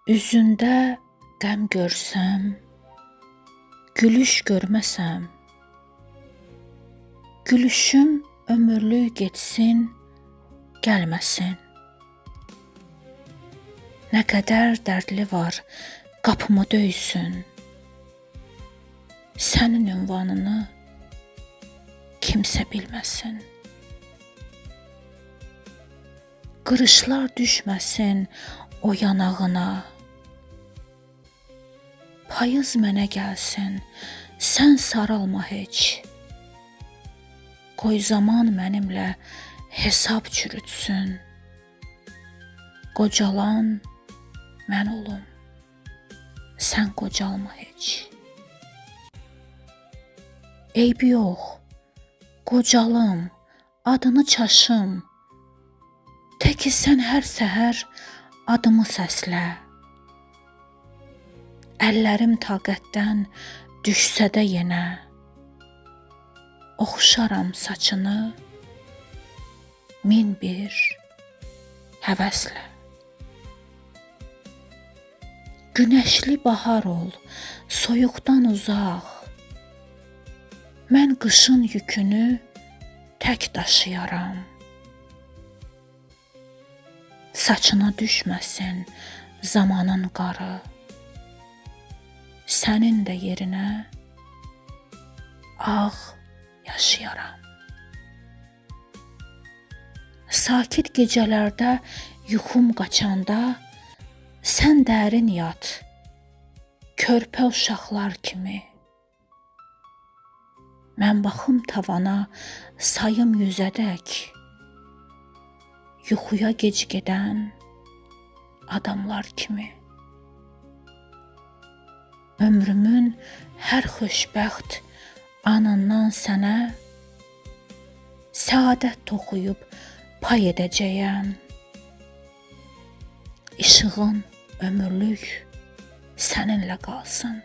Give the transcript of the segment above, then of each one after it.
Üzündə qəm görsəm, gülüş görməsəm, gülüşüm ömürlük getsin, gəlməsin. Nə qədər dərdli var, qapımı döysün. Sənin ünvanını kimsə bilməsin. Qırışlar düşməsin o yanağına. Payız mənə gəlsin, sən sarılma heç. Qoy zaman mənimlə hesab çürütsün. Qocalan mən olum, sən qocalma heç. Eybi yox, qocalım, adını çaşım. Təki sən hər səhər adımı səslə. Əllərim taqətdən düşsə də yenə, oxşaram saçını min bir həvəslə. Günəşli bahar ol, soyuqdan uzaq. Mən qışın yükünü tək daşıyaram. Saçına düşməsin zamanın qarı. Sənin də yerinə ağ yaşayaram. Sakit gecələrdə yuxum qaçanda sən dərin yat, körpə uşaqlar kimi. Mən baxım tavana, sayım yüzədək, yuxuya gec gedən adamlar kimi. Ömrümün hər xoşbəxt anından sənə səadət toxuyub pay edəcəyəm. İşığın ömürlük səninlə qalsın.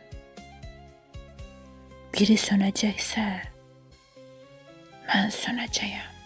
Biri sönəcəksə, mən sönəcəyəm.